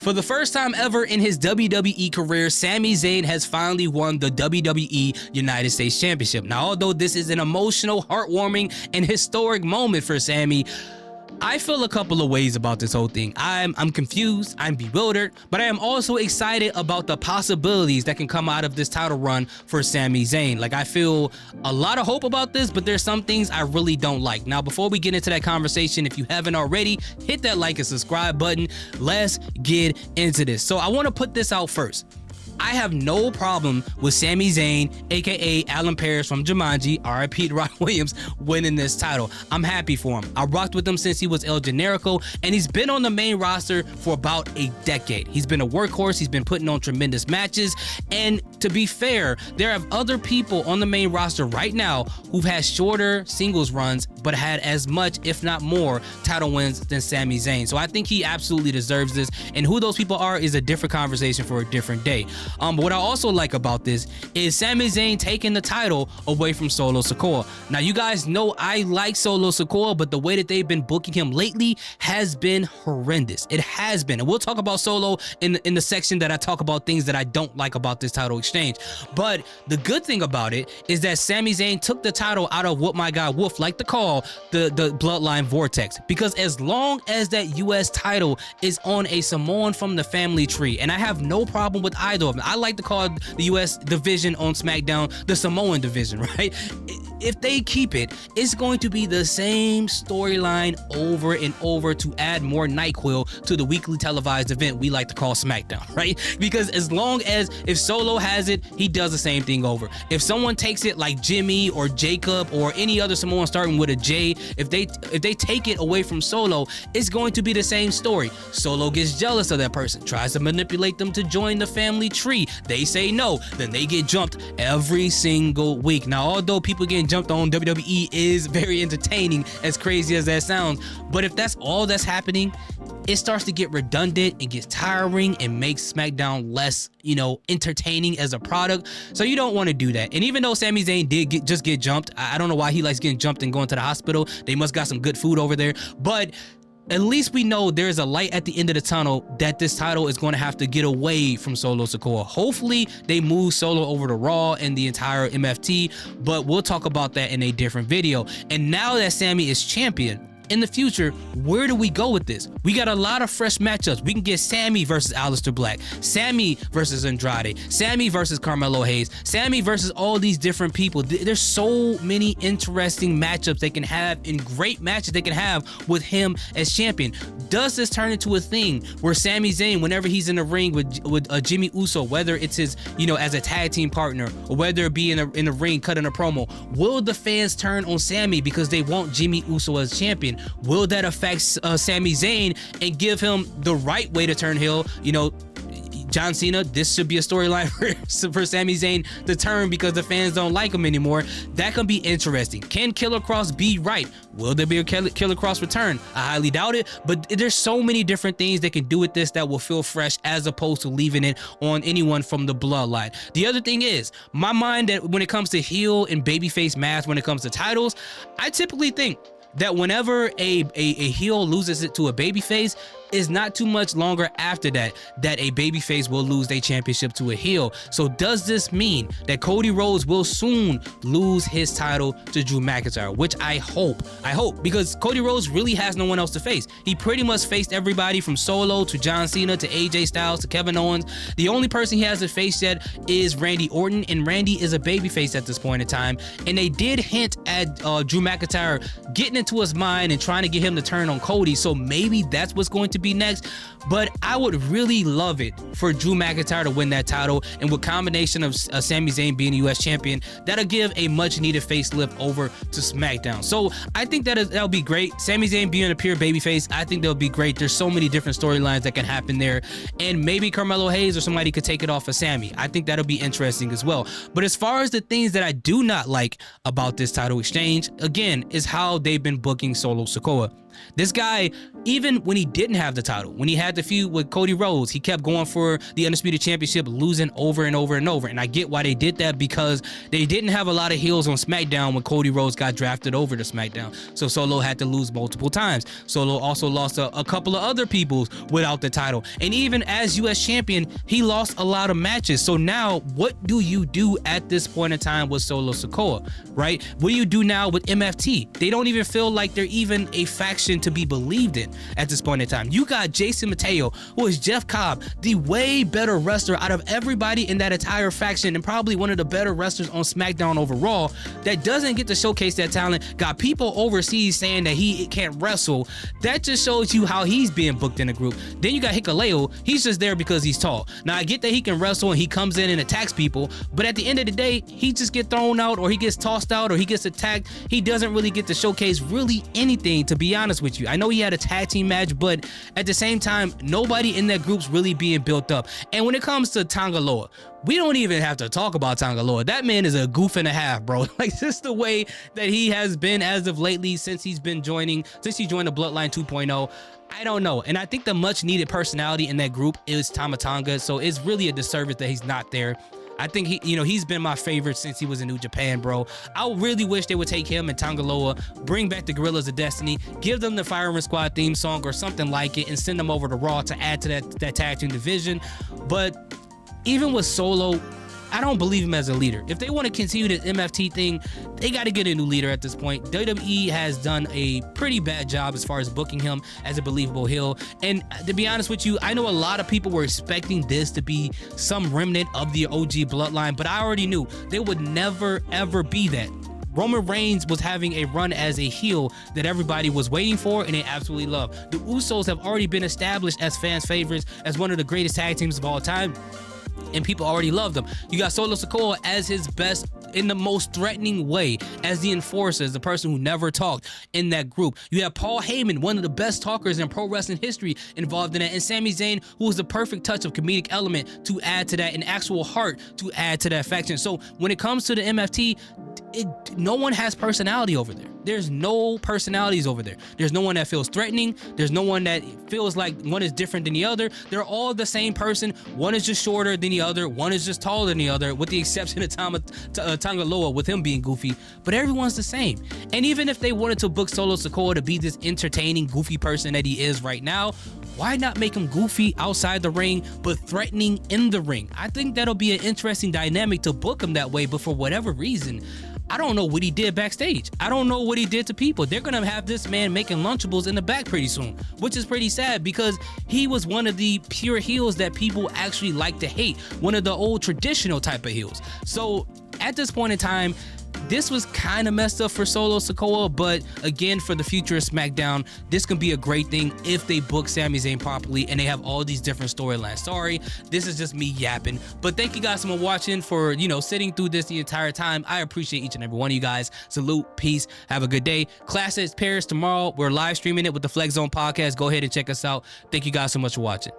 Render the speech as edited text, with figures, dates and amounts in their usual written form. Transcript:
For the first time ever in his WWE career, Sami Zayn has finally won the WWE United States Championship. Now, although this is an emotional, heartwarming, and historic moment for Sami, I feel a couple of ways about this whole thing. I'm confused, I'm bewildered, but I am also excited about the possibilities that can come out of this title run for Sami Zayn. Like, I feel a lot of hope about this, but there's some things I really don't like. Now, before we get into that conversation, if you haven't already, hit that like and subscribe button. Let's get into this. So I want to put this out first. I have no problem with Sami Zayn, aka Alan Parrish from Jumanji, RIP to Rock Williams, winning this title. I'm happy for him. I rocked with him since he was El Generico, and he's been on the main roster for about a decade. He's been a workhorse, he's been putting on tremendous matches, and to be fair, there are other people on the main roster right now who've had shorter singles runs, but had as much, if not more, title wins than Sami Zayn. So I think he absolutely deserves this, and who those people are is a different conversation for a different day. But what I also like about this is Sami Zayn taking the title away from Solo Sikoa. Now, you guys know I like Solo Sikoa, but the way that they've been booking him lately has been horrendous. It has been. And we'll talk about Solo in the section that I talk about things that I don't like about this title exchange. But the good thing about it is that Sami Zayn took the title out of what my guy Wolf liked to call the bloodline vortex. Because as long as that US title is on a Samoan from the family tree, and I have no problem with either of them. I like to call the US division on SmackDown the Samoan division, right? If they keep it, it's going to be the same storyline over and over to add more NyQuil to the weekly televised event we like to call SmackDown, right? Because as long as if Solo has it, he does the same thing over. If someone takes it like Jimmy or Jacob or any other Samoan starting with a J, if they take it away from Solo, it's going to be the same story. Solo gets jealous of that person, tries to manipulate them to join the family tree. They say no, then they get jumped every single week. Now, although people getting jumped on WWE is very entertaining, as crazy as that sounds, but if that's all that's happening, it starts to get redundant, it gets tiring, and makes SmackDown less, entertaining as a product. So you don't want to do that. And even though Sami Zayn did just get jumped, I don't know why he likes getting jumped and going to the hospital. They must got some good food over there, but at least we know there's a light at the end of the tunnel that this title is going to have to get away from Solo Sikoa. Hopefully they move Solo over to Raw and the entire MFT, but we'll talk about that in a different video. And now that Sami is champion, in the future, where do we go with this? We got a lot of fresh matchups. We can get Sami versus Aleister Black, Sami versus Andrade, Sami versus Carmelo Hayes, Sami versus all these different people. There's so many interesting matchups they can have and great matches they can have with him as champion. Does this turn into a thing where Sami Zayn, whenever he's in the ring with Jimmy Uso, whether it's his, as a tag team partner, or whether it be in the ring cutting a promo, will the fans turn on Sami because they want Jimmy Uso as champion? Will that affect Sami Zayn and give him the right way to turn heel? John Cena, this should be a storyline for Sami Zayn to turn because the fans don't like him anymore. That can be interesting. Can Killer Cross be right? Will there be a Killer Cross return? I highly doubt it, but there's so many different things they can do with this that will feel fresh as opposed to leaving it on anyone from the bloodline. The other thing is, my mind that when it comes to heel and babyface math, when it comes to titles, I typically think that whenever a heel loses it to a babyface, is not too much longer after that a babyface will lose their championship to a heel. So does this mean that Cody Rhodes will soon lose his title to Drew McIntyre? Which I hope, because Cody Rhodes really has no one else to face. He pretty much faced everybody from Solo to John Cena to AJ Styles to Kevin Owens. The only person he hasn't faced yet is Randy Orton, and Randy is a babyface at this point in time. And they did hint at Drew McIntyre getting into his mind and trying to get him to turn on Cody. So maybe that's what's going to be next, but I would really love it for Drew McIntyre to win that title, and with combination of Sami Zayn being the US champion, that'll give a much needed facelift over to SmackDown. So I think that'll be great. Sami Zayn being a pure babyface, I think that'll be great. There's so many different storylines that can happen there, and maybe Carmelo Hayes or somebody could take it off of Sami. I think that'll be interesting as well. But as far as the things that I do not like about this title exchange, again, is how they've been booking Solo Sikoa. This guy, even when he didn't have the title, when he had the feud with Cody Rhodes, he kept going for the Undisputed Championship, losing over and over and over. And I get why they did that, because they didn't have a lot of heels on SmackDown when Cody Rhodes got drafted over to SmackDown. So Solo had to lose multiple times. Solo also lost a couple of other people without the title. And even as US champion, he lost a lot of matches. So now what do you do at this point in time with Solo Sikoa, right? What do you do now with MFT? They don't even feel like they're even a faction to be believed in at this point in time. You got Jason Mateo, who is Jeff Cobb, the way better wrestler out of everybody in that entire faction, and probably one of the better wrestlers on SmackDown overall, that doesn't get to showcase that talent. Got people overseas saying that he can't wrestle. That just shows you how he's being booked in the group. Then you got Hikuleo. He's just there because he's tall. Now I get that he can wrestle and he comes in and attacks people, but at the end of the day, he just gets thrown out, or he gets tossed out, or he gets attacked. He doesn't really get to showcase really anything, to be honest with you. I know he had a tag team match, but at the same time, nobody in that group's really being built up. And when it comes to Tangaloa, we don't even have to talk about Tangaloa. That man is a goof and a half, bro. Like, just the way that he has been as of lately, since he joined the Bloodline 2.0. I don't know. And I think the much needed personality in that group is Tama Tonga. So it's really a disservice that he's not there. I think he's been my favorite since he was in New Japan, bro. I really wish they would take him and Tangaloa, bring back the Guerrillas of Destiny, give them the Fireman Squad theme song or something like it, and send them over to Raw to add to that tag team division. But even with Solo, I don't believe him as a leader. If they want to continue this MFT thing, they got to get a new leader at this point. WWE has done a pretty bad job as far as booking him as a believable heel. And to be honest with you, I know a lot of people were expecting this to be some remnant of the OG bloodline, but I already knew they would never, ever be that. Roman Reigns was having a run as a heel that everybody was waiting for and they absolutely love. The Usos have already been established as fans' favorites, as one of the greatest tag teams of all time, and people already love them. You got Solo Sikoa as his best, in the most threatening way, as the enforcer, as the person who never talked in that group. You have Paul Heyman, one of the best talkers in pro wrestling history, involved in that, and Sami Zayn, who is the perfect touch of comedic element to add to that, and actual heart to add to that faction. So when it comes to the MFT, no one has personality over there. There's no personalities over there. There's no one that feels threatening. There's no one that feels like one is different than the other. They're all the same person. One is just shorter than the other. One is just taller than the other, with the exception of Tangaloa, with him being goofy. But everyone's the same. And even if they wanted to book Solo Sikoa to be this entertaining, goofy person that he is right now, why not make him goofy outside the ring, but threatening in the ring? I think that'll be an interesting dynamic to book him that way, but for whatever reason, I don't know what he did backstage. I don't know what he did to people. They're gonna have this man making Lunchables in the back pretty soon, which is pretty sad, because he was one of the pure heels that people actually like to hate, one of the old traditional type of heels. So at this point in time, this was kind of messed up for Solo Sikoa, but again, for the future of SmackDown, this can be a great thing if they book Sami Zayn properly and they have all these different storylines. Sorry, this is just me yapping, but thank you guys for watching, for sitting through this the entire time. I appreciate each and every one of you guys. Salute, peace, have a good day. Class at Paris tomorrow. We're live streaming it with the Flex Zone podcast. Go ahead and check us out. Thank you guys so much for watching.